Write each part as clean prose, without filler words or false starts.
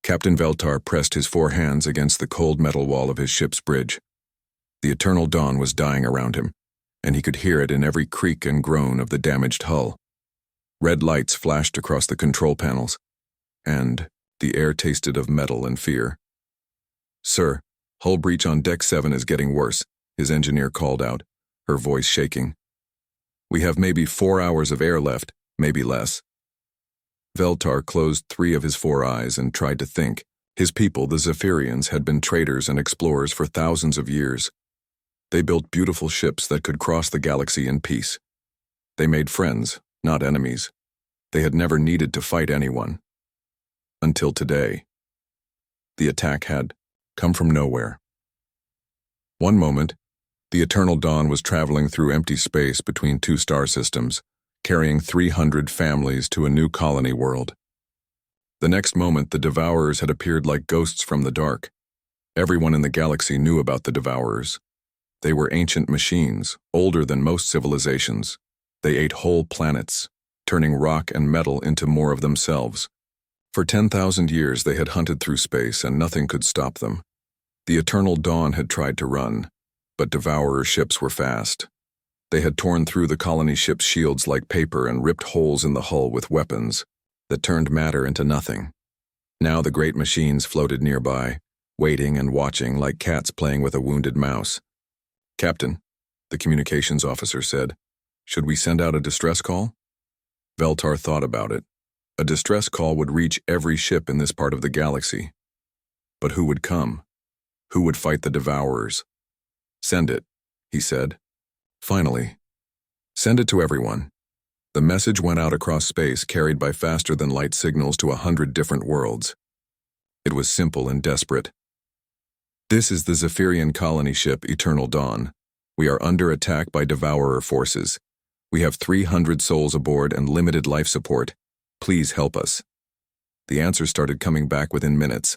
Captain Veltar pressed his four hands against the cold metal wall of his ship's bridge. The eternal dawn was dying around him, and he could hear it in every creak and groan of the damaged hull. Red lights flashed across the control panels, and the air tasted of metal and fear. "Sir, hull breach on Deck 7 is getting worse," his engineer called out, her voice shaking. "We have maybe 4 hours of air left, maybe less." Veltar closed 3 of his 4 eyes and tried to think. His people, the Zephyrians, had been traders and explorers for thousands of years. They built beautiful ships that could cross the galaxy in peace. They made friends, not enemies. They had never needed to fight anyone. Until today. The attack had come from nowhere. One moment, the Eternal Dawn was traveling through empty space between 2 star systems, carrying 300 families to a new colony world. The next moment, the Devourers had appeared like ghosts from the dark. Everyone in the galaxy knew about the Devourers. They were ancient machines, older than most civilizations. They ate whole planets, turning rock and metal into more of themselves. For 10,000 years they had hunted through space and nothing could stop them. The Eternal Dawn had tried to run, but Devourer ships were fast. They had torn through the colony ship's shields like paper and ripped holes in the hull with weapons that turned matter into nothing. Now the great machines floated nearby, waiting and watching like cats playing with a wounded mouse. "Captain," the communications officer said, "should we send out a distress call?" Veltar thought about it. A distress call would reach every ship in this part of the galaxy. But who would come? Who would fight the Devourers? "Send it," he said. Finally, send it to everyone. The message went out across space, carried by faster-than-light signals to 100 different worlds. It was simple and desperate. "This is the Zephyrian colony ship Eternal Dawn. We are under attack by Devourer forces. We have 300 souls aboard and limited life support. Please help us." The answers started coming back within minutes.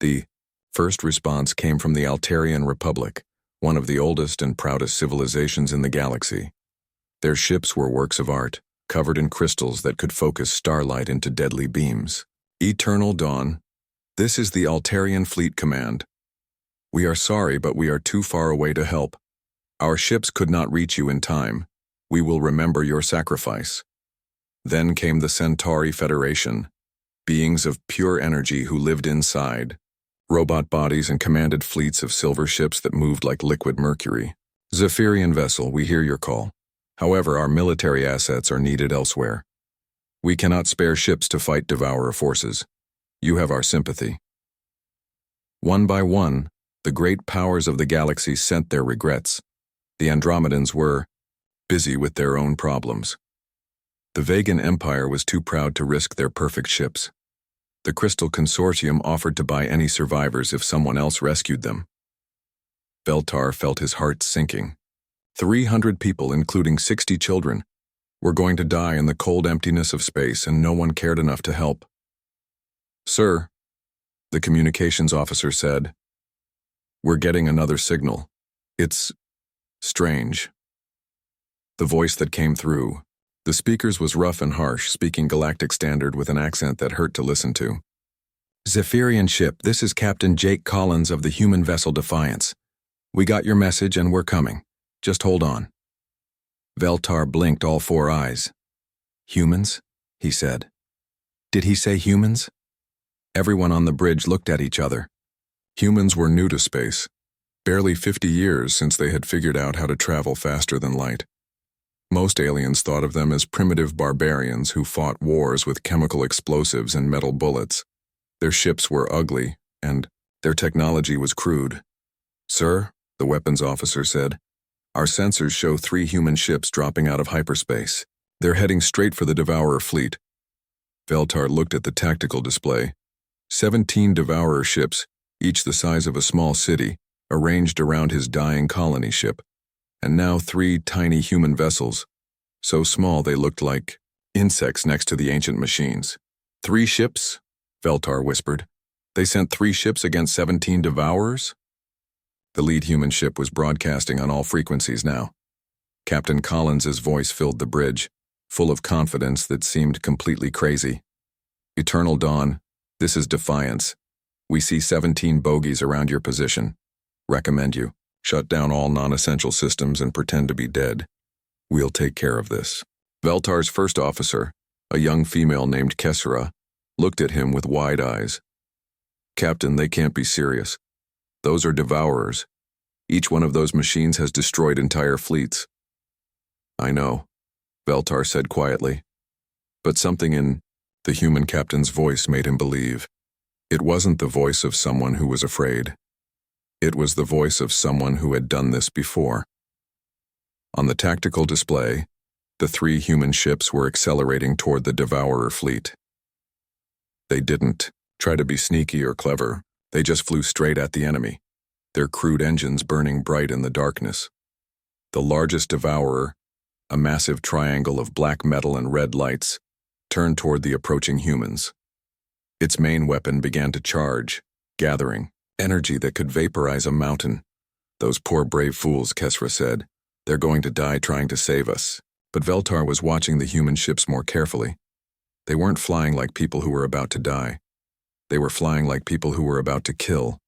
The first response came from the Altarian Republic, one of the oldest and proudest civilizations in the galaxy. Their ships were works of art, covered in crystals that could focus starlight into deadly beams. "Eternal Dawn, this is the Altarian Fleet Command. We are sorry, but we are too far away to help. Our ships could not reach you in time. We will remember your sacrifice." Then came the Centauri Federation, beings of pure energy who lived inside, robot bodies and commanded fleets of silver ships that moved like liquid mercury. "Zephyrian vessel, we hear your call. However, our military assets are needed elsewhere. We cannot spare ships to fight Devourer forces. You have our sympathy." One by one, the great powers of the galaxy sent their regrets. The Andromedans were busy with their own problems. The Vegan Empire was too proud to risk their perfect ships. The Crystal Consortium offered to buy any survivors if someone else rescued them. Veltar felt his heart sinking. 300 people, including 60 children, were going to die in the cold emptiness of space, and no one cared enough to help. "Sir," the communications officer said, "we're getting another signal. It's strange." The voice that came through the speakers was rough and harsh, speaking Galactic Standard with an accent that hurt to listen to. "Zephyrian ship, this is Captain Jake Collins of the human vessel Defiance. We got your message and we're coming. Just hold on." Veltar blinked all 4 eyes. "Humans?" he said. "Did he say humans?" Everyone on the bridge looked at each other. Humans were new to space. Barely 50 years since they had figured out how to travel faster than light. Most aliens thought of them as primitive barbarians who fought wars with chemical explosives and metal bullets. Their ships were ugly, and their technology was crude. "Sir," the weapons officer said, "our sensors show 3 human ships dropping out of hyperspace. They're heading straight for the Devourer fleet." Veltar looked at the tactical display. 17 Devourer ships, each the size of a small city, arranged around his dying colony ship. And now 3 tiny human vessels, so small they looked like insects next to the ancient machines. 3 ships? Veltar whispered. They sent 3 ships against 17 Devourers? The lead human ship was broadcasting on all frequencies now. Captain Collins's voice filled the bridge, full of confidence that seemed completely crazy. "Eternal Dawn, This is Defiance. We see 17 bogies around your position. Recommend you shut down all non-essential systems and pretend to be dead. We'll take care of this." Veltar's first officer, a young female named Kessera, looked at him with wide eyes. "Captain, they can't be serious. Those are Devourers. Each one of those machines has destroyed entire fleets." "I know," Veltar said quietly. But something in the human captain's voice made him believe. It wasn't the voice of someone who was afraid. It was the voice of someone who had done this before. On the tactical display, the 3 human ships were accelerating toward the Devourer fleet. They didn't try to be sneaky or clever. They just flew straight at the enemy, their crude engines burning bright in the darkness. The largest Devourer, a massive triangle of black metal and red lights, turned toward the approaching humans. Its main weapon began to charge, gathering energy that could vaporize a mountain. "Those poor brave fools," Kessera said. "They're going to die trying to save us." But Veltar was watching the human ships more carefully. They weren't flying like people who were about to die. They were flying like people who were about to kill.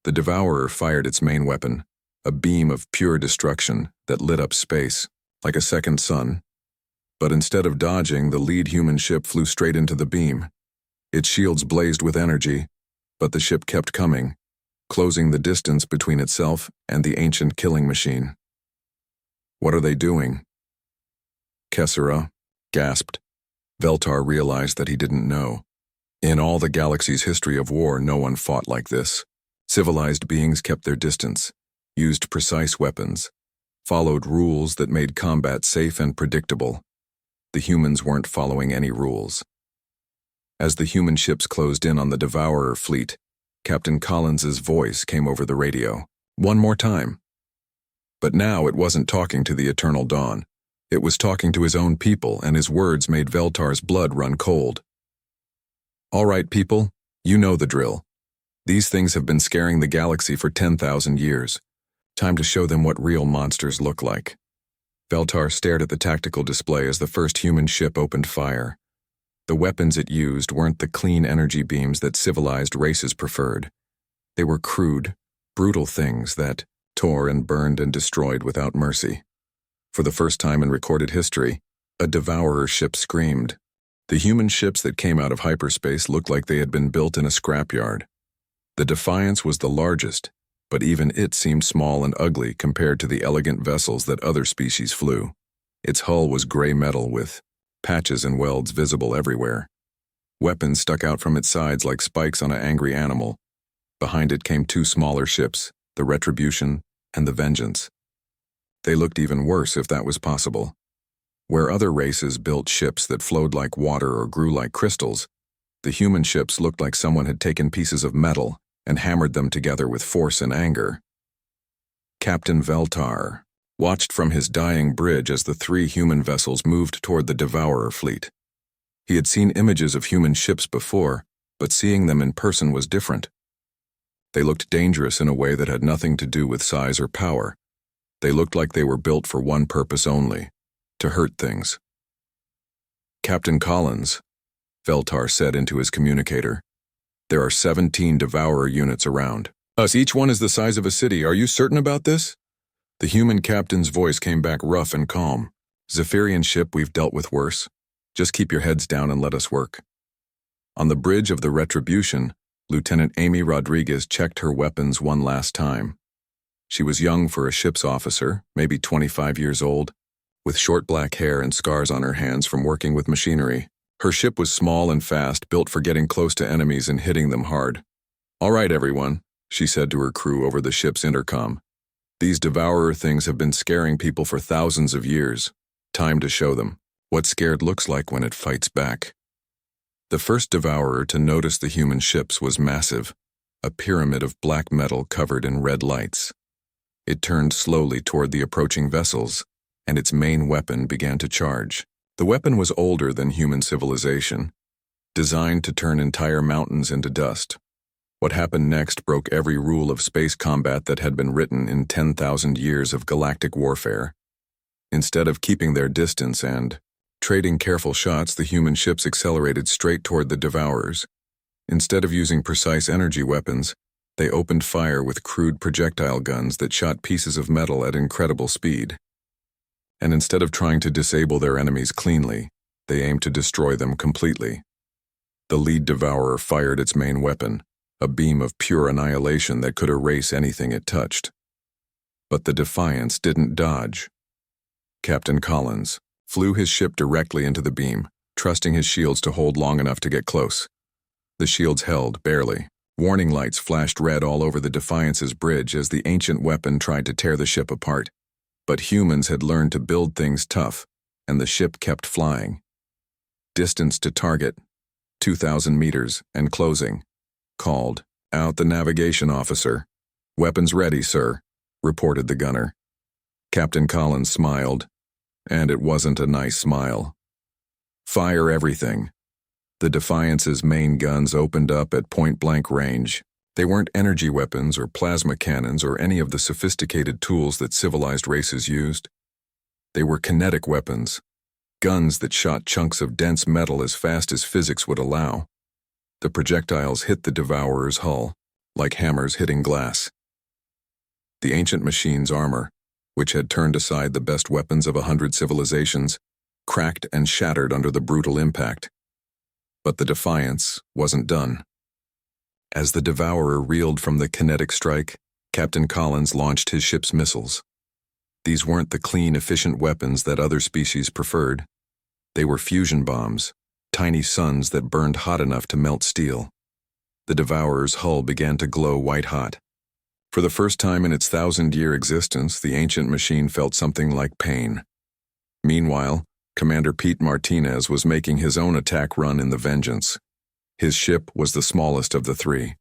The Devourer fired its main weapon, a beam of pure destruction that lit up space, like a second sun. But instead of dodging, the lead human ship flew straight into the beam. Its shields blazed with energy, but the ship kept coming, closing the distance between itself and the ancient killing machine. "What are they doing?" Kessera gasped. Veltar realized that he didn't know. In all the galaxy's history of war, no one fought like this. Civilized beings kept their distance, used precise weapons, followed rules that made combat safe and predictable. The humans weren't following any rules. As the human ships closed in on the Devourer fleet, Captain Collins's voice came over the radio. "One more time." But now it wasn't talking to the Eternal Dawn. It was talking to his own people, and his words made Veltar's blood run cold. "All right, people, you know the drill. These things have been scaring the galaxy for 10,000 years. Time to show them what real monsters look like." Veltar stared at the tactical display as the first human ship opened fire. The weapons it used weren't the clean energy beams that civilized races preferred. They were crude, brutal things that tore and burned and destroyed without mercy. For the first time in recorded history, a Devourer ship screamed. The human ships that came out of hyperspace looked like they had been built in a scrapyard. The Defiance was the largest, but even it seemed small and ugly compared to the elegant vessels that other species flew. Its hull was gray metal with patches and welds visible everywhere. Weapons stuck out from its sides like spikes on an angry animal. Behind it came 2 smaller ships, the Retribution and the Vengeance. They looked even worse if that was possible. Where other races built ships that flowed like water or grew like crystals, the human ships looked like someone had taken pieces of metal and hammered them together with force and anger. Captain Veltar watched from his dying bridge as the 3 human vessels moved toward the Devourer fleet. He had seen images of human ships before, but seeing them in person was different. They looked dangerous in a way that had nothing to do with size or power. They looked like they were built for one purpose only: to hurt things. "Captain Collins," Veltar said into his communicator, "there are 17 Devourer units around. Each one is the size of a city. Are you certain about this?" The human captain's voice came back rough and calm. "Zephyrian ship, we've dealt with worse. Just keep your heads down and let us work." On the bridge of the Retribution, Lieutenant Amy Rodriguez checked her weapons one last time. She was young for a ship's officer, maybe 25 years old, with short black hair and scars on her hands from working with machinery. Her ship was small and fast, built for getting close to enemies and hitting them hard. "All right, everyone," she said to her crew over the ship's intercom. "These Devourer things have been scaring people for thousands of years. Time to show them what scared looks like when it fights back." The first Devourer to notice the human ships was massive, a pyramid of black metal covered in red lights. It turned slowly toward the approaching vessels, and its main weapon began to charge. The weapon was older than human civilization, designed to turn entire mountains into dust. What happened next broke every rule of space combat that had been written in 10,000 years of galactic warfare. Instead of keeping their distance and trading careful shots, the human ships accelerated straight toward the Devourers. Instead of using precise energy weapons, they opened fire with crude projectile guns that shot pieces of metal at incredible speed. And instead of trying to disable their enemies cleanly, they aimed to destroy them completely. The lead Devourer fired its main weapon, a beam of pure annihilation that could erase anything it touched. But the Defiance didn't dodge. Captain Collins flew his ship directly into the beam, trusting his shields to hold long enough to get close. The shields held, barely. Warning lights flashed red all over the Defiance's bridge as the ancient weapon tried to tear the ship apart. But humans had learned to build things tough, and the ship kept flying. Distance to target, 2,000 meters, and closing. Called. Out the navigation officer. Weapons ready, sir, reported the gunner. Captain Collins smiled, and it wasn't a nice smile. Fire everything. The Defiance's main guns opened up at point-blank range. They weren't energy weapons or plasma cannons or any of the sophisticated tools that civilized races used. They were kinetic weapons, guns that shot chunks of dense metal as fast as physics would allow. The projectiles hit the Devourer's hull, like hammers hitting glass. The ancient machine's armor, which had turned aside the best weapons of 100 civilizations, cracked and shattered under the brutal impact. But the Defiance wasn't done. As the Devourer reeled from the kinetic strike, Captain Collins launched his ship's missiles. These weren't the clean, efficient weapons that other species preferred. They were fusion bombs, tiny suns that burned hot enough to melt steel. The Devourer's hull began to glow white-hot. For the first time in its 1,000-year existence, the ancient machine felt something like pain. Meanwhile, Commander Pete Martinez was making his own attack run in the Vengeance. His ship was the smallest of the three,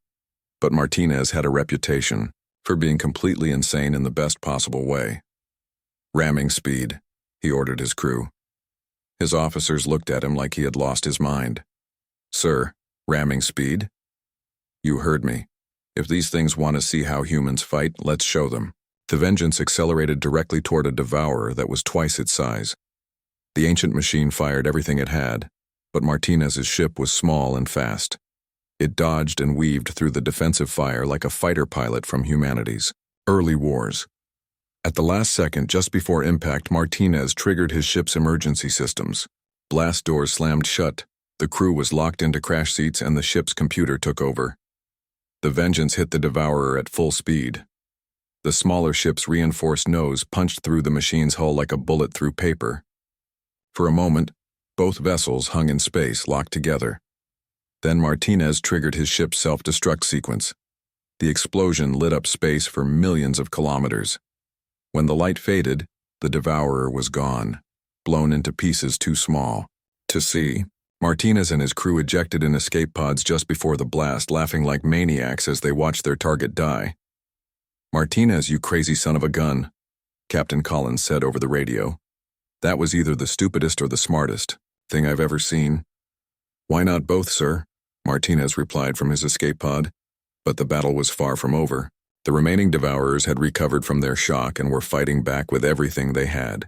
but Martinez had a reputation for being completely insane in the best possible way. Ramming speed, he ordered his crew. His officers looked at him like he had lost his mind. Sir, ramming speed? You heard me. If these things want to see how humans fight, let's show them. The Vengeance accelerated directly toward a Devourer that was twice its size. The ancient machine fired everything it had, but Martinez's ship was small and fast. It dodged and weaved through the defensive fire like a fighter pilot from humanity's early wars. At the last second, just before impact, Martinez triggered his ship's emergency systems. Blast doors slammed shut, the crew was locked into crash seats, and the ship's computer took over. The Vengeance hit the Devourer at full speed. The smaller ship's reinforced nose punched through the machine's hull like a bullet through paper. For a moment, both vessels hung in space, locked together. Then Martinez triggered his ship's self-destruct sequence. The explosion lit up space for millions of kilometers. When the light faded, the Devourer was gone, blown into pieces too small to see. Martinez and his crew ejected in escape pods just before the blast, laughing like maniacs as they watched their target die. Martinez, you crazy son of a gun, Captain Collins said over the radio. That was either the stupidest or the smartest thing I've ever seen. Why not both, sir? Martinez replied from his escape pod. But the battle was far from over. The remaining Devourers had recovered from their shock and were fighting back with everything they had.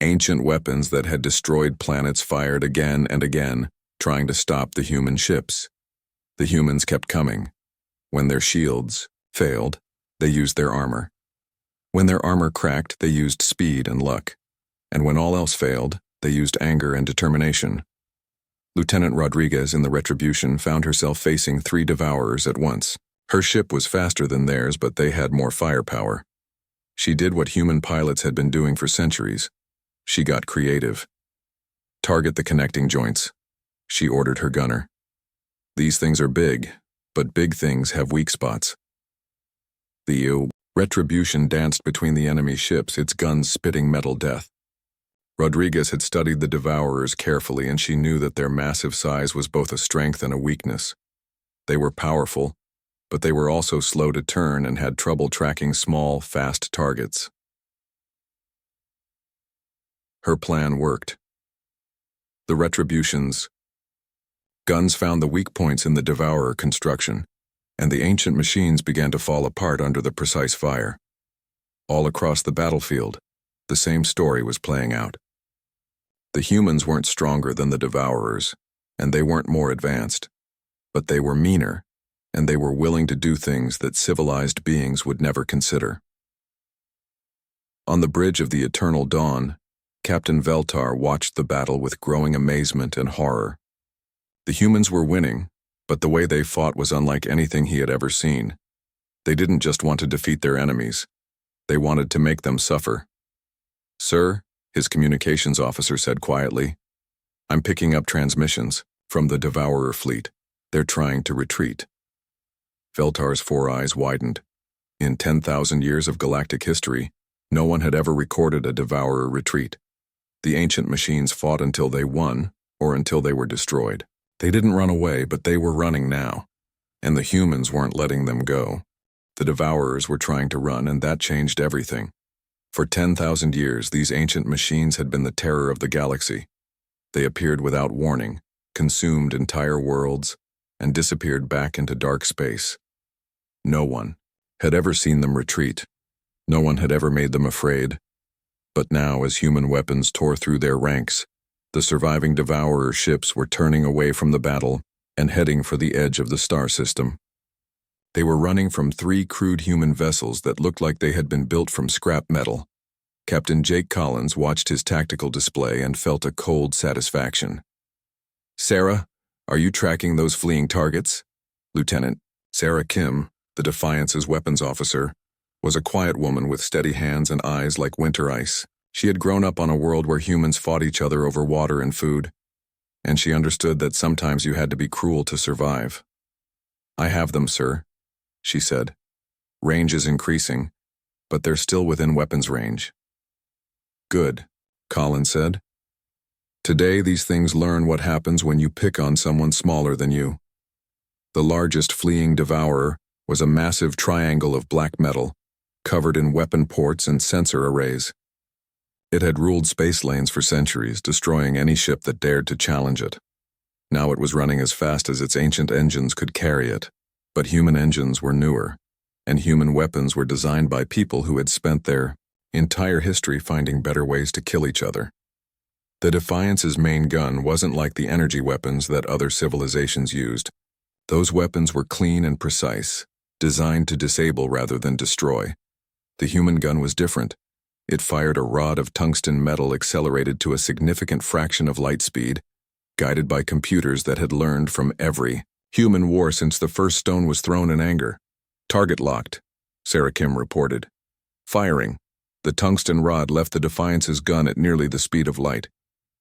Ancient weapons that had destroyed planets fired again and again, trying to stop the human ships. The humans kept coming. When their shields failed, they used their armor. When their armor cracked, they used speed and luck. And when all else failed, they used anger and determination. Lieutenant Rodriguez in the Retribution found herself facing 3 Devourers at once. Her ship was faster than theirs, but they had more firepower. She did what human pilots had been doing for centuries. She got creative. Target the connecting joints, she ordered her gunner. These things are big, but big things have weak spots. The Retribution danced between the enemy ships, its guns spitting metal death. Rodriguez had studied the Devourers carefully, and she knew that their massive size was both a strength and a weakness. They were powerful, but they were also slow to turn and had trouble tracking small, fast targets. Her plan worked. The Retribution's guns found the weak points in the Devourer construction, and the ancient machines began to fall apart under the precise fire. All across the battlefield, the same story was playing out. The humans weren't stronger than the Devourers, and they weren't more advanced. But they were meaner, and they were willing to do things that civilized beings would never consider. On the bridge of the Eternal Dawn, Captain Veltar watched the battle with growing amazement and horror. The humans were winning, but the way they fought was unlike anything he had ever seen. They didn't just want to defeat their enemies. They wanted to make them suffer. "Sir," his communications officer said quietly, "I'm picking up transmissions from the Devourer fleet. They're trying to retreat." Veltar's four eyes widened. In 10,000 years of galactic history, no one had ever recorded a Devourer retreat. The ancient machines fought until they won, or until they were destroyed. They didn't run away, but they were running now, and the humans weren't letting them go. The Devourers were trying to run, and that changed everything. For 10,000 years, these ancient machines had been the terror of the galaxy. They appeared without warning, consumed entire worlds, and disappeared back into dark space. No one had ever seen them retreat. No one had ever made them afraid. But now, as human weapons tore through their ranks, the surviving Devourer ships were turning away from the battle and heading for the edge of the star system. They were running from 3 crude human vessels that looked like they had been built from scrap metal. Captain Jake Collins watched his tactical display and felt a cold satisfaction. "Sarah, are you tracking those fleeing targets?" Lieutenant Sarah Kim, the Defiance's weapons officer, was a quiet woman with steady hands and eyes like winter ice. She had grown up on a world where humans fought each other over water and food, and she understood that sometimes you had to be cruel to survive. "I have them, sir," she said. "Range is increasing, but they're still within weapons range." "Good," Collins said. "Today these things learn what happens when you pick on someone smaller than you." The largest fleeing Devourer was a massive triangle of black metal, covered in weapon ports and sensor arrays. It had ruled space lanes for centuries, destroying any ship that dared to challenge it. Now it was running as fast as its ancient engines could carry it, but human engines were newer, and human weapons were designed by people who had spent their entire history finding better ways to kill each other. The Defiance's main gun wasn't like the energy weapons that other civilizations used. Those weapons were clean and precise, designed to disable rather than destroy. The human gun was different. It fired a rod of tungsten metal accelerated to a significant fraction of light speed, guided by computers that had learned from every human war since the first stone was thrown in anger. "Target locked," Sarah Kim reported. Firing. The tungsten rod left the Defiance's gun at nearly the speed of light.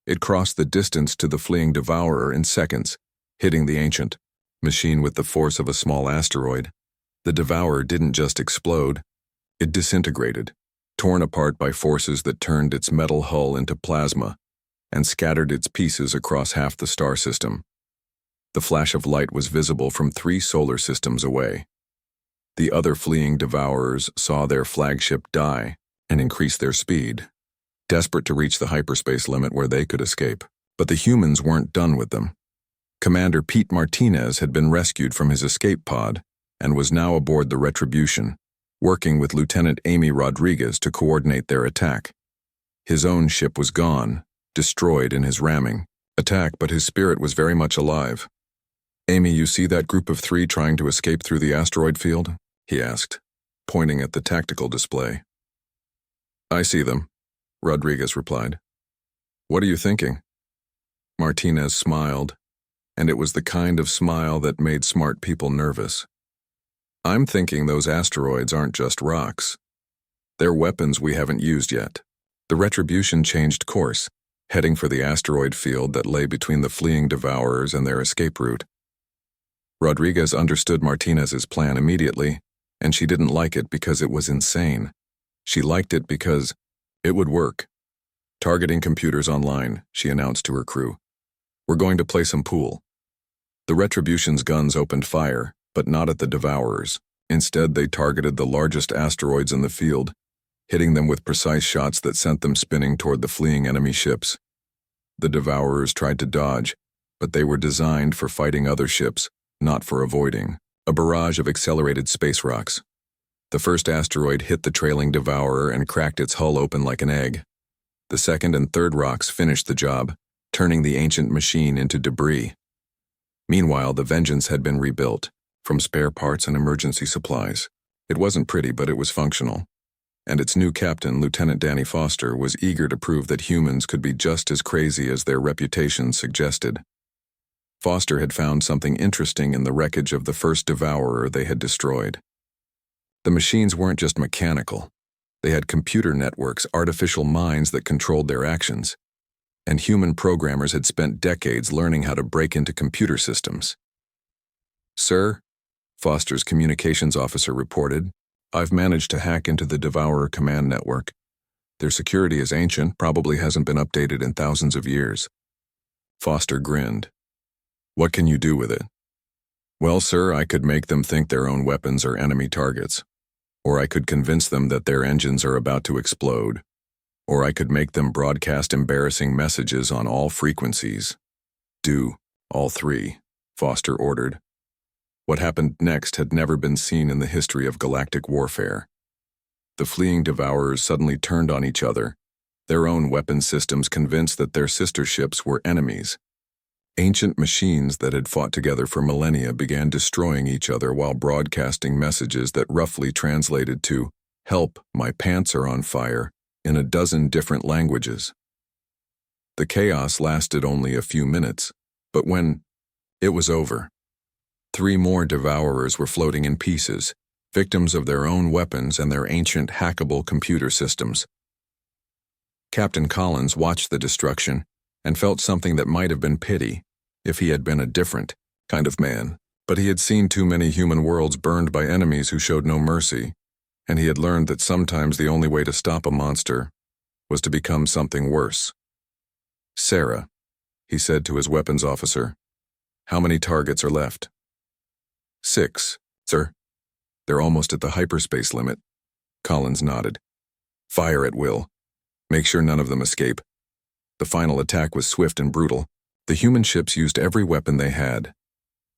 It crossed the distance to the fleeing Devourer in seconds, hitting the ancient machine with the force of a small asteroid. The Devourer didn't just explode, it disintegrated, torn apart by forces that turned its metal hull into plasma and scattered its pieces across half the star system. The flash of light was visible from 3 solar systems away. The other fleeing Devourers saw their flagship die and increase their speed, desperate to reach the hyperspace limit where they could escape. But the humans weren't done with them. Commander Pete Martinez had been rescued from his escape pod and was now aboard the Retribution, working with Lieutenant Amy Rodriguez to coordinate their attack. His own ship was gone, destroyed in his ramming attack, but his spirit was very much alive. "Amy, you see that group of 3 trying to escape through the asteroid field?" he asked, pointing at the tactical display. "I see them," Rodriguez replied. "What are you thinking?" Martinez smiled, and it was the kind of smile that made smart people nervous. "I'm thinking those asteroids aren't just rocks. They're weapons we haven't used yet." The Retribution changed course, heading for the asteroid field that lay between the fleeing Devourers and their escape route. Rodriguez understood Martinez's plan immediately, and she didn't like it because it was insane. She liked it because it would work. "Targeting computers online," she announced to her crew. "We're going to play some pool." The Retribution's guns opened fire, but not at the Devourers. Instead, they targeted the largest asteroids in the field, hitting them with precise shots that sent them spinning toward the fleeing enemy ships. The Devourers tried to dodge, but they were designed for fighting other ships, not for avoiding. A barrage of accelerated space rocks. The first asteroid hit the trailing Devourer and cracked its hull open like an egg. The second and third rocks finished the job, turning the ancient machine into debris. Meanwhile, the Vengeance had been rebuilt, from spare parts and emergency supplies. It wasn't pretty, but it was functional. And its new captain, Lieutenant Danny Foster, was eager to prove that humans could be just as crazy as their reputations suggested. Foster had found something interesting in the wreckage of the first Devourer they had destroyed. The machines weren't just mechanical. They had computer networks, artificial minds that controlled their actions. And human programmers had spent decades learning how to break into computer systems. "Sir," Foster's communications officer reported, "I've managed to hack into the Devourer command network. Their security is ancient, probably hasn't been updated in thousands of years." Foster grinned. "What can you do with it?" "Well, sir, I could make them think their own weapons are enemy targets. Or I could convince them that their engines are about to explode. Or I could make them broadcast embarrassing messages on all frequencies." "Do all three," Foster ordered. What happened next had never been seen in the history of galactic warfare. The fleeing Devourers suddenly turned on each other, their own weapon systems convinced that their sister ships were enemies. Ancient machines that had fought together for millennia began destroying each other while broadcasting messages that roughly translated to, "Help, my pants are on fire," in a dozen different languages. The chaos lasted only a few minutes, but when it was over, 3 more Devourers were floating in pieces, victims of their own weapons and their ancient hackable computer systems. Captain Collins watched the destruction and felt something that might have been pity if he had been a different kind of man. But he had seen too many human worlds burned by enemies who showed no mercy, and he had learned that sometimes the only way to stop a monster was to become something worse. "Sarah," he said to his weapons officer, "how many targets are left?" 6, sir. They're almost at the hyperspace limit." Collins nodded. "Fire at will. Make sure none of them escape." The final attack was swift and brutal. The human ships used every weapon they had.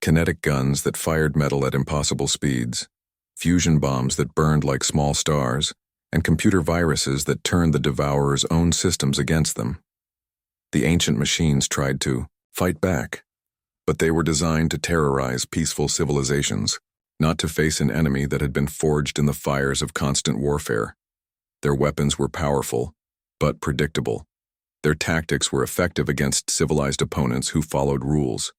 Kinetic guns that fired metal at impossible speeds, fusion bombs that burned like small stars, and computer viruses that turned the Devourers' own systems against them. The ancient machines tried to fight back, but they were designed to terrorize peaceful civilizations, not to face an enemy that had been forged in the fires of constant warfare. Their weapons were powerful, but predictable. Their tactics were effective against civilized opponents who followed rules.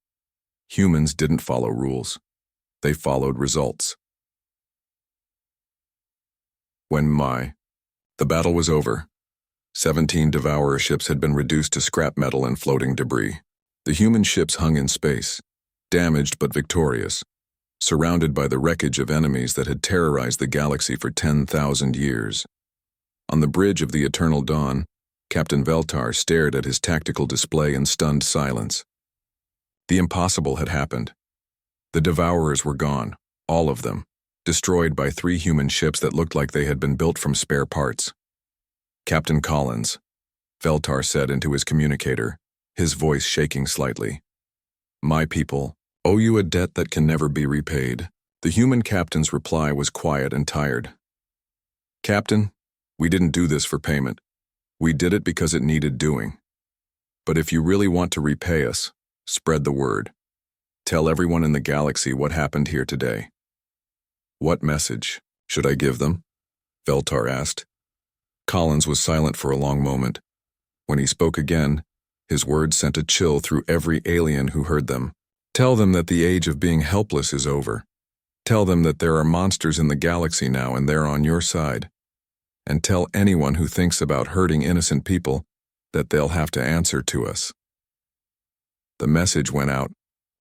Humans didn't follow rules. They followed results. When the battle was over, 17 Devourer ships had been reduced to scrap metal and floating debris. The human ships hung in space, damaged but victorious, surrounded by the wreckage of enemies that had terrorized the galaxy for 10,000 years. On the bridge of the Eternal Dawn, Captain Veltar stared at his tactical display in stunned silence. The impossible had happened. The Devourers were gone, all of them, destroyed by 3 human ships that looked like they had been built from spare parts. "Captain Collins," Veltar said into his communicator, his voice shaking slightly. "My people owe you a debt that can never be repaid." The human captain's reply was quiet and tired. "Captain, we didn't do this for payment. We did it because it needed doing. But if you really want to repay us, spread the word. Tell everyone in the galaxy what happened here today." "What message should I give them?" Veltar asked. Collins was silent for a long moment. When he spoke again, his words sent a chill through every alien who heard them. "Tell them that the age of being helpless is over. Tell them that there are monsters in the galaxy now and they're on your side. And tell anyone who thinks about hurting innocent people that they'll have to answer to us." The message went out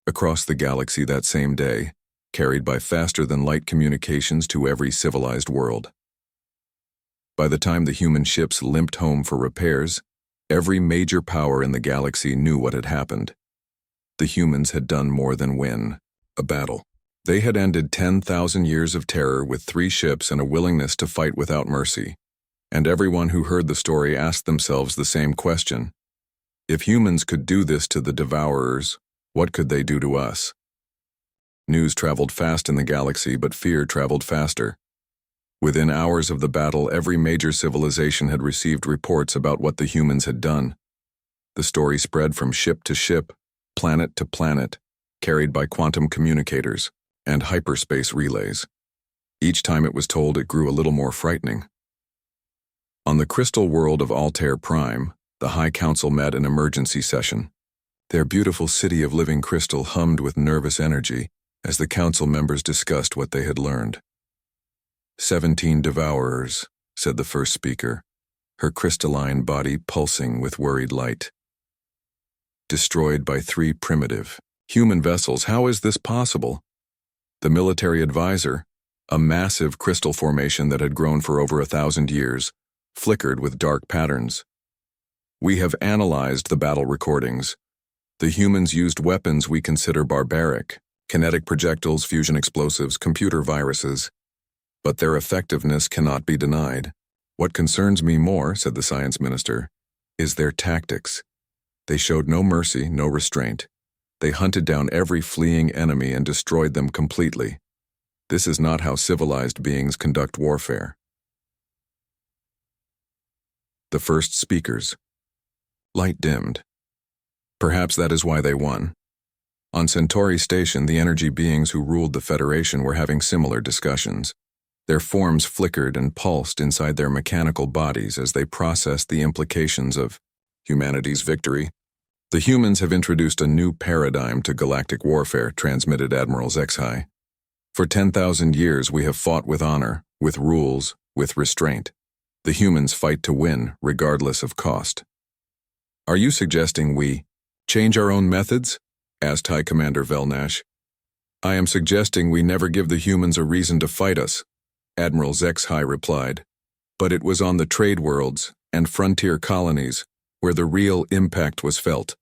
across the galaxy that same day, carried by faster-than-light communications to every civilized world. By the time the human ships limped home for repairs, every major power in the galaxy knew what had happened. The humans had done more than win a battle. They had ended 10,000 years of terror with 3 ships and a willingness to fight without mercy. And everyone who heard the story asked themselves the same question. If humans could do this to the Devourers, what could they do to us? News traveled fast in the galaxy, but fear traveled faster. Within hours of the battle, every major civilization had received reports about what the humans had done. The story spread from ship to ship, planet to planet, carried by quantum communicators and hyperspace relays. Each time it was told, it grew a little more frightening. On the crystal world of Altair Prime, the High Council met in emergency session. Their beautiful city of living crystal hummed with nervous energy as the council members discussed what they had learned. 17 Devourers, said the first speaker, her crystalline body pulsing with worried light. Destroyed by 3 primitive human vessels. How is this possible? The military advisor, a massive crystal formation that had grown for over 1,000 years, flickered with dark patterns. We have analyzed the battle recordings. The humans used weapons we consider barbaric, kinetic projectiles, fusion explosives, computer viruses. But their effectiveness cannot be denied. What concerns me more, said the science minister, is their tactics. They showed no mercy, no restraint. They hunted down every fleeing enemy and destroyed them completely. This is not how civilized beings conduct warfare. The first speakers. Light dimmed. Perhaps that is why they won. On Centauri Station, the energy beings who ruled the Federation were having similar discussions. Their forms flickered and pulsed inside their mechanical bodies as they processed the implications of humanity's victory. The humans have introduced a new paradigm to galactic warfare, transmitted Admiral Zexhai. For 10,000 years we have fought with honor, with rules, with restraint. The humans fight to win, regardless of cost. Are you suggesting we change our own methods? Asked High Commander Velnash. I am suggesting we never give the humans a reason to fight us, Admiral Zexhai replied. But it was on the trade worlds and frontier colonies where the real impact was felt.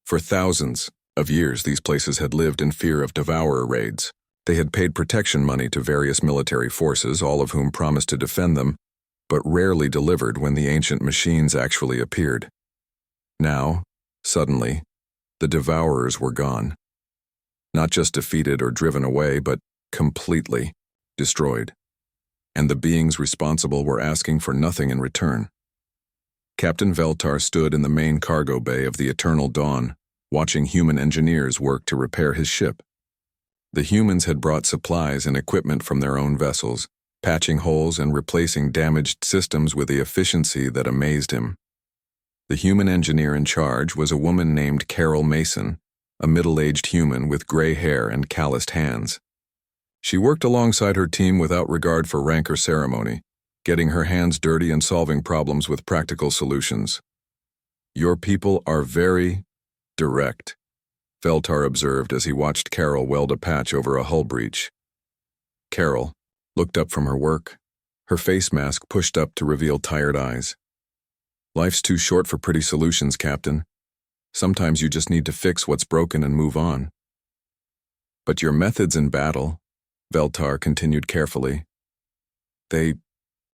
For thousands of years, these places had lived in fear of devourer raids. They had paid protection money to various military forces, all of whom promised to defend them, but rarely delivered when the ancient machines actually appeared. Now, suddenly, the Devourers were gone. Not just defeated or driven away, but completely destroyed. And the beings responsible were asking for nothing in return. Captain Veltar stood in the main cargo bay of the Eternal Dawn, watching human engineers work to repair his ship. The humans had brought supplies and equipment from their own vessels, patching holes and replacing damaged systems with the efficiency that amazed him. The human engineer in charge was a woman named Carol Mason, a middle-aged human with gray hair and calloused hands. She worked alongside her team without regard for rank or ceremony, getting her hands dirty and solving problems with practical solutions. Your people are very direct, Veltar observed as he watched Carol weld a patch over a hull breach. Carol looked up from her work, her face mask pushed up to reveal tired eyes. Life's too short for pretty solutions, Captain. Sometimes you just need to fix what's broken and move on. But your methods in battle, Veltar continued carefully, they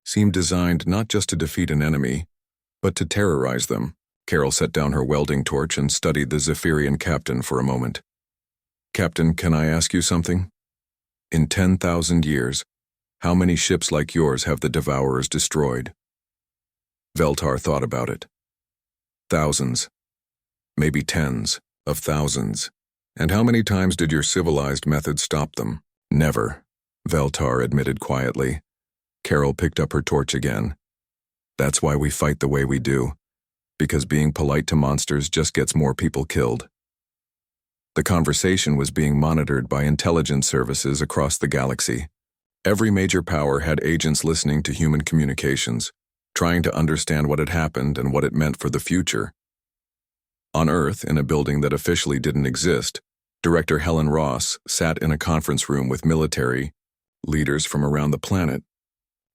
seem designed not just to defeat an enemy, but to terrorize them. Carol set down her welding torch and studied the Zephyrian captain for a moment. Captain, can I ask you something? In 10,000 years, how many ships like yours have the Devourers destroyed? Veltar thought about it. Thousands. Maybe tens of thousands. And how many times did your civilized method stop them? Never, Veltar admitted quietly. Carol picked up her torch again. That's why we fight the way we do, because being polite to monsters just gets more people killed. The conversation was being monitored by intelligence services across the galaxy. Every major power had agents listening to human communications, trying to understand what had happened and what it meant for the future. On Earth, in a building that officially didn't exist, Director Helen Ross sat in a conference room with military leaders from around the planet.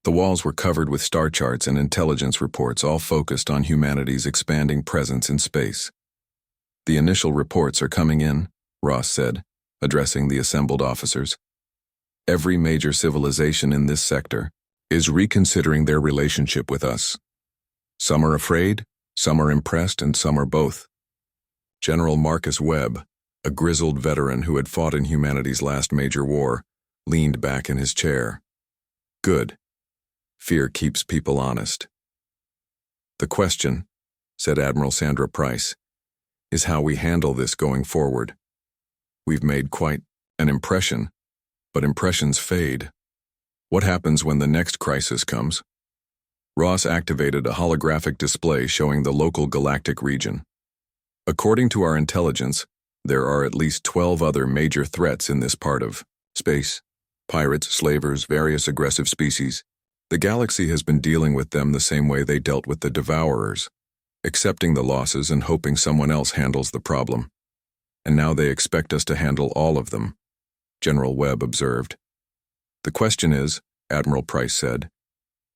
The walls were covered with star charts and intelligence reports, all focused on humanity's expanding presence in space. The initial reports are coming in, Ross said, addressing the assembled officers. Every major civilization in this sector is reconsidering their relationship with us. Some are afraid, some are impressed, and some are both. General Marcus Webb, a grizzled veteran who had fought in humanity's last major war, leaned back in his chair. Good. Fear keeps people honest. The question, said Admiral Sandra Price, is how we handle this going forward. We've made quite an impression, but impressions fade. What happens when the next crisis comes? Ross activated a holographic display showing the local galactic region. According to our intelligence, there are at least 12 other major threats in this part of space. Pirates, slavers, various aggressive species. The galaxy has been dealing with them the same way they dealt with the Devourers, accepting the losses and hoping someone else handles the problem. And now they expect us to handle all of them, General Webb observed. The question is, Admiral Price said,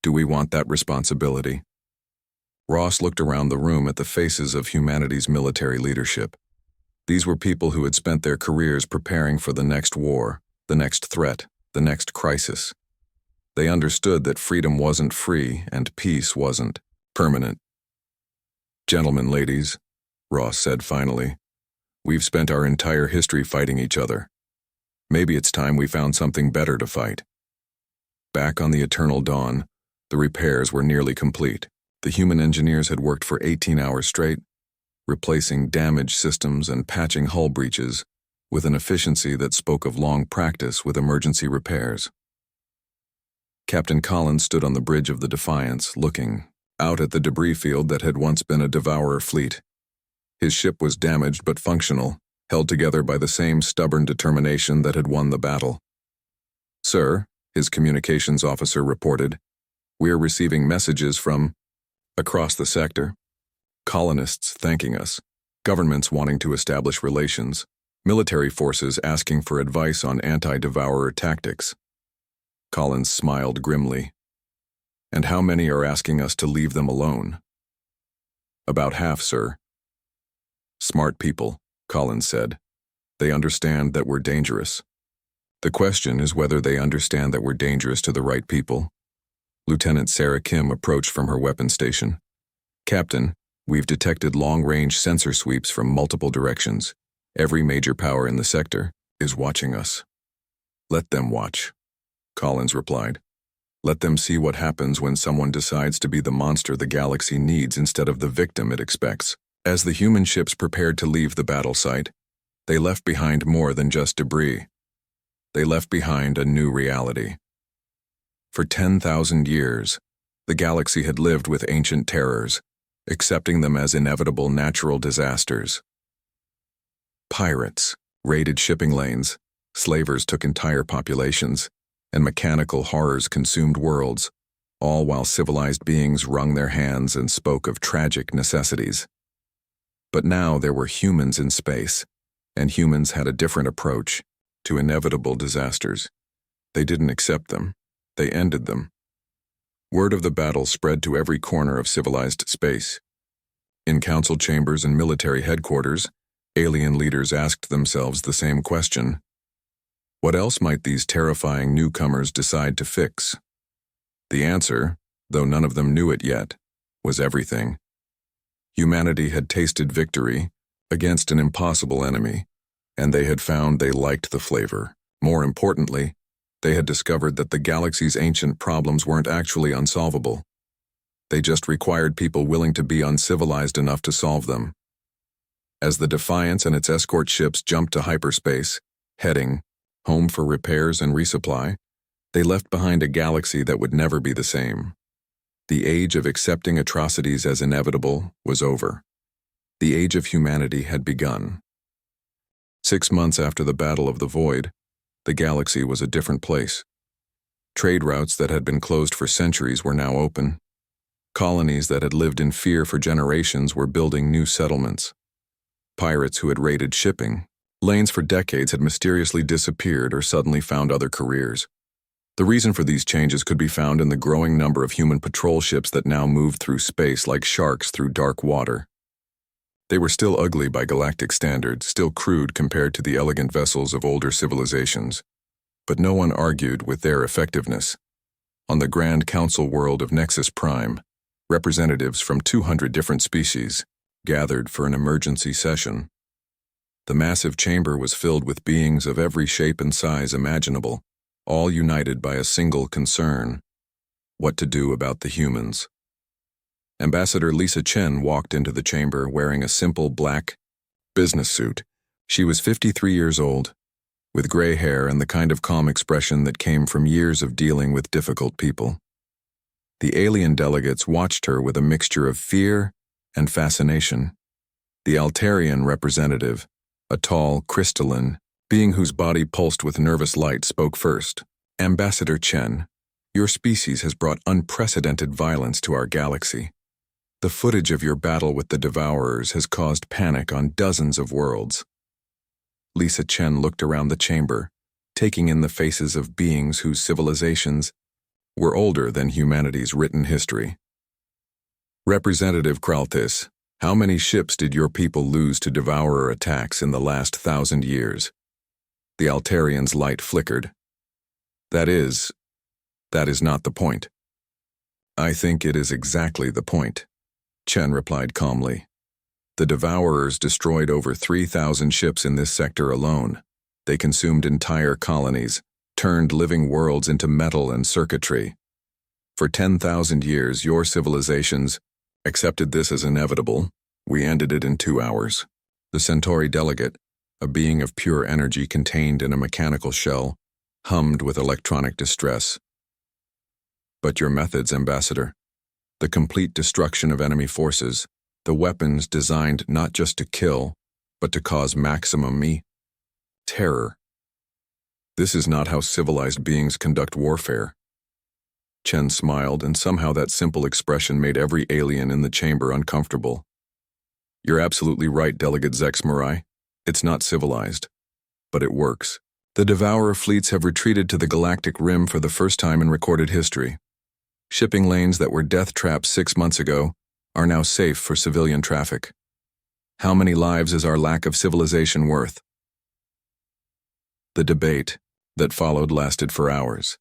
do we want that responsibility? Ross looked around the room at the faces of humanity's military leadership. These were people who had spent their careers preparing for the next war, the next threat, the next crisis. They understood that freedom wasn't free and peace wasn't permanent. Gentlemen, ladies, Ross said finally, we've spent our entire history fighting each other. Maybe it's time we found something better to fight. Back on the Eternal Dawn, the repairs were nearly complete. The human engineers had worked for 18 hours straight, replacing damaged systems and patching hull breaches with an efficiency that spoke of long practice with emergency repairs. Captain Collins stood on the bridge of the Defiance, looking out at the debris field that had once been a Devourer fleet. His ship was damaged but functional, held together by the same stubborn determination that had won the battle. Sir, his communications officer reported, we are receiving messages from across the sector. Colonists thanking us, governments wanting to establish relations, military forces asking for advice on anti-Devourer tactics. Collins smiled grimly. And how many are asking us to leave them alone? About half, sir. Smart people, Collins said. They understand that we're dangerous. The question is whether they understand that we're dangerous to the right people. Lieutenant Sarah Kim approached from her weapon station. Captain, we've detected long-range sensor sweeps from multiple directions. Every major power in the sector is watching us. Let them watch, Collins replied. Let them see what happens when someone decides to be the monster the galaxy needs instead of the victim it expects. As the human ships prepared to leave the battle site, they left behind more than just debris. They left behind a new reality. For 10,000 years, the galaxy had lived with ancient terrors, accepting them as inevitable natural disasters. Pirates raided shipping lanes, slavers took entire populations, and mechanical horrors consumed worlds, all while civilized beings wrung their hands and spoke of tragic necessities. But now there were humans in space, and humans had a different approach to inevitable disasters. They didn't accept them. They ended them. Word of the battle spread to every corner of civilized space. In council chambers and military headquarters, alien leaders asked themselves the same question. What else might these terrifying newcomers decide to fix? The answer, though none of them knew it yet, was everything. Humanity had tasted victory against an impossible enemy, and they had found they liked the flavor. More importantly, they had discovered that the galaxy's ancient problems weren't actually unsolvable. They just required people willing to be uncivilized enough to solve them. As the Defiance and its escort ships jumped to hyperspace, heading home for repairs and resupply, they left behind a galaxy that would never be the same. The age of accepting atrocities as inevitable was over. The age of humanity had begun. 6 months after the Battle of the Void, the galaxy was a different place. Trade routes that had been closed for centuries were now open. Colonies that had lived in fear for generations were building new settlements. Pirates who had raided shipping lanes for decades had mysteriously disappeared or suddenly found other careers. The reason for these changes could be found in the growing number of human patrol ships that now moved through space like sharks through dark water. They were still ugly by galactic standards, still crude compared to the elegant vessels of older civilizations, but no one argued with their effectiveness. On the Grand Council world of Nexus Prime, representatives from 200 different species gathered for an emergency session. The massive chamber was filled with beings of every shape and size imaginable, all united by a single concern: what to do about the humans. Ambassador Lisa Chen walked into the chamber wearing a simple black business suit. She was 53 years old, with gray hair and the kind of calm expression that came from years of dealing with difficult people. The alien delegates watched her with a mixture of fear and fascination. The Altarian representative, a tall, crystalline being whose body pulsed with nervous light, spoke first. Ambassador Chen, your species has brought unprecedented violence to our galaxy. The footage of your battle with the Devourers has caused panic on dozens of worlds. Lisa Chen looked around the chamber, taking in the faces of beings whose civilizations were older than humanity's written history. Representative Kralthis, how many ships did your people lose to Devourer attacks in the last 1,000 years? The Altarian's light flickered. That is not the point. I think it is exactly the point, Chen replied calmly. The Devourers destroyed over 3,000 ships in this sector alone. They consumed entire colonies, turned living worlds into metal and circuitry. For 10,000 years, your civilizations accepted this as inevitable. We ended it in 2 hours. The Centauri delegate, a being of pure energy contained in a mechanical shell, hummed with electronic distress. But your methods, Ambassador, the complete destruction of enemy forces, the weapons designed not just to kill, but to cause maximum terror. This is not how civilized beings conduct warfare. Chen smiled, and somehow that simple expression made every alien in the chamber uncomfortable. You're absolutely right, Delegate Zex Mirai. It's not civilized. But it works. The Devourer fleets have retreated to the Galactic Rim for the first time in recorded history. Shipping lanes that were death traps 6 months ago are now safe for civilian traffic. How many lives is our lack of civilization worth? The debate that followed lasted for hours.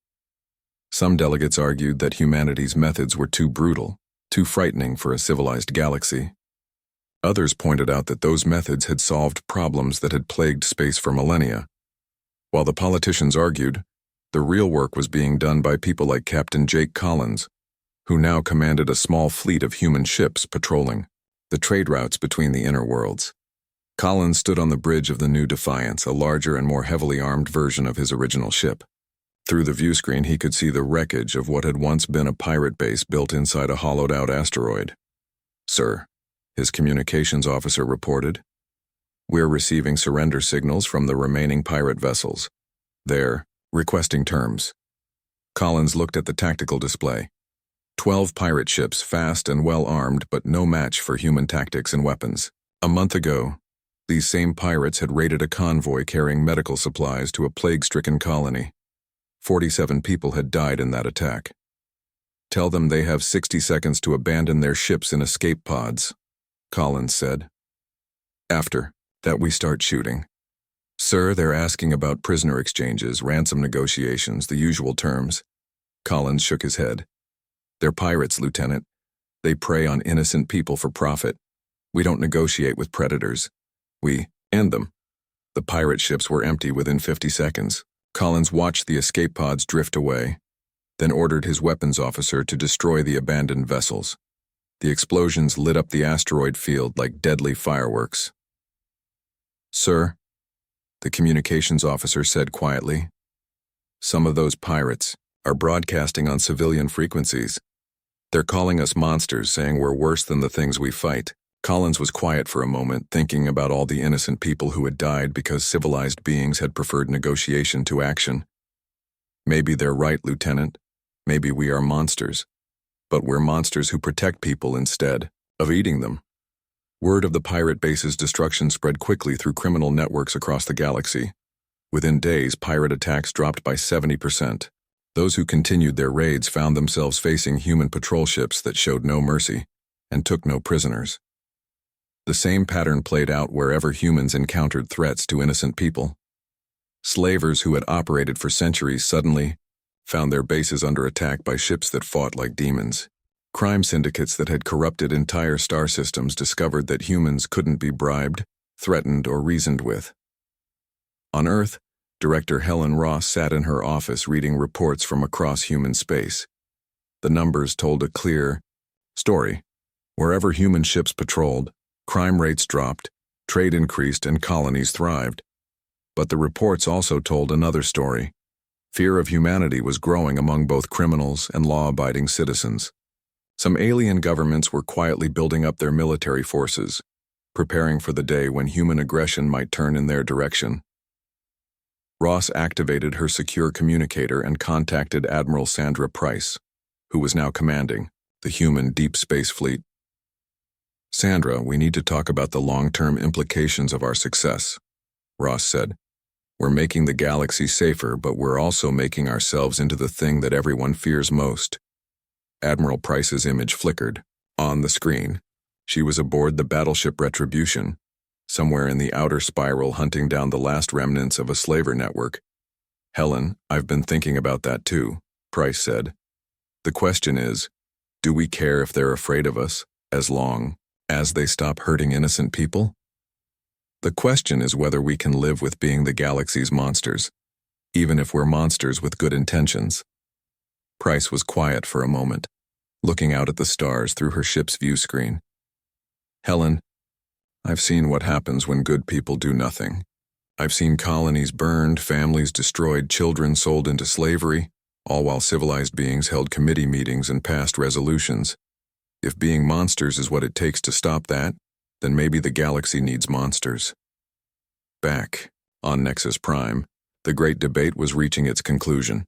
Some delegates argued that humanity's methods were too brutal, too frightening for a civilized galaxy. Others pointed out that those methods had solved problems that had plagued space for millennia. While the politicians argued, the real work was being done by people like Captain Jake Collins, who now commanded a small fleet of human ships patrolling the trade routes between the inner worlds. Collins stood on the bridge of the new Defiance, a larger and more heavily armed version of his original ship. Through the viewscreen, he could see the wreckage of what had once been a pirate base built inside a hollowed-out asteroid. Sir, his communications officer reported, we're receiving surrender signals from the remaining pirate vessels. They're requesting terms. Collins looked at the tactical display. 12 pirate ships, fast and well-armed, but no match for human tactics and weapons. A month ago, these same pirates had raided a convoy carrying medical supplies to a plague-stricken colony. 47 people had died in that attack. Tell them they have 60 seconds to abandon their ships in escape pods, Collins said. After that, we start shooting. Sir, they're asking about prisoner exchanges, ransom negotiations, the usual terms. Collins shook his head. They're pirates, Lieutenant. They prey on innocent people for profit. We don't negotiate with predators. We end them. The pirate ships were empty within 50 seconds. Collins watched the escape pods drift away, then ordered his weapons officer to destroy the abandoned vessels. The explosions lit up the asteroid field like deadly fireworks. Sir, the communications officer said quietly, some of those pirates are broadcasting on civilian frequencies. They're calling us monsters, saying we're worse than the things we fight. Collins was quiet for a moment, thinking about all the innocent people who had died because civilized beings had preferred negotiation to action. Maybe they're right, Lieutenant. Maybe we are monsters. But we're monsters who protect people instead of eating them. Word of the pirate base's destruction spread quickly through criminal networks across the galaxy. Within days, pirate attacks dropped by 70%. Those who continued their raids found themselves facing human patrol ships that showed no mercy and took no prisoners. The same pattern played out wherever humans encountered threats to innocent people. Slavers who had operated for centuries suddenly found their bases under attack by ships that fought like demons. Crime syndicates that had corrupted entire star systems discovered that humans couldn't be bribed, threatened, or reasoned with. On Earth, Director Helen Ross sat in her office reading reports from across human space. The numbers told a clear story. Wherever human ships patrolled, crime rates dropped, Trade increased and colonies thrived. But the reports also told another story. Fear of humanity was growing among both criminals and law-abiding citizens. Some alien governments were quietly building up their military forces, preparing for the day when human aggression might turn in their direction. Ross activated her secure communicator and contacted Admiral Sandra Price, who was now commanding the human deep space fleet. "Sandra, we need to talk about the long-term implications of our success," Ross said. "We're making the galaxy safer, but we're also making ourselves into the thing that everyone fears most." Admiral Price's image flickered. On the screen, she was aboard the battleship Retribution, somewhere in the outer spiral hunting down the last remnants of a slaver network. "Helen, I've been thinking about that too," Price said. "The question is, do we care if they're afraid of us, as long as they stop hurting innocent people? The question is whether we can live with being the galaxy's monsters, even if we're monsters with good intentions." Price was quiet for a moment, looking out at the stars through her ship's view screen. "Helen, I've seen what happens when good people do nothing. I've seen colonies burned, families destroyed, children sold into slavery, all while civilized beings held committee meetings and passed resolutions. If being monsters is what it takes to stop that, then maybe the galaxy needs monsters." Back on Nexus Prime, the great debate was reaching its conclusion.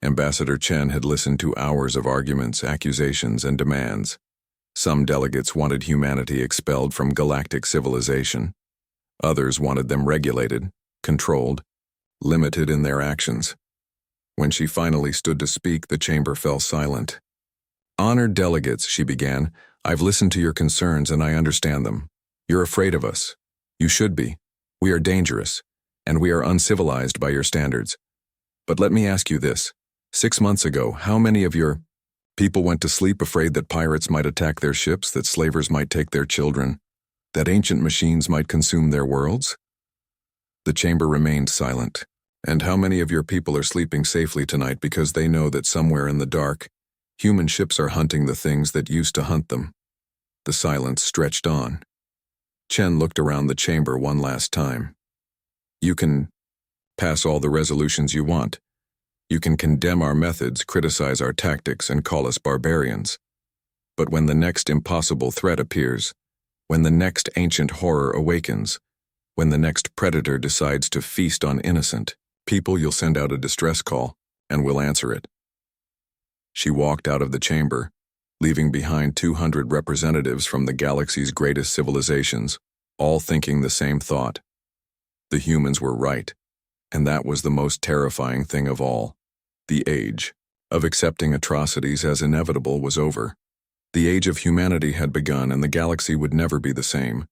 Ambassador Chen had listened to hours of arguments, accusations, and demands. Some delegates wanted humanity expelled from galactic civilization. Others wanted them regulated, controlled, limited in their actions. When she finally stood to speak, the chamber fell silent. "Honored delegates," she began, "I've listened to your concerns and I understand them. You're afraid of us. You should be. We are dangerous, and we are uncivilized by your standards. But let me ask you this. 6 months ago, how many of your people went to sleep afraid that pirates might attack their ships, that slavers might take their children, that ancient machines might consume their worlds?" The chamber remained silent. "And how many of your people are sleeping safely tonight because they know that somewhere in the dark, human ships are hunting the things that used to hunt them?" The silence stretched on. Chen looked around the chamber one last time. "You can pass all the resolutions you want. You can condemn our methods, criticize our tactics, and call us barbarians. But when the next impossible threat appears, when the next ancient horror awakens, when the next predator decides to feast on innocent people, you'll send out a distress call, and we'll answer it." She walked out of the chamber, leaving behind 200 representatives from the galaxy's greatest civilizations, all thinking the same thought. The humans were right, and that was the most terrifying thing of all. The age of accepting atrocities as inevitable was over. The age of humanity had begun, and the galaxy would never be the same.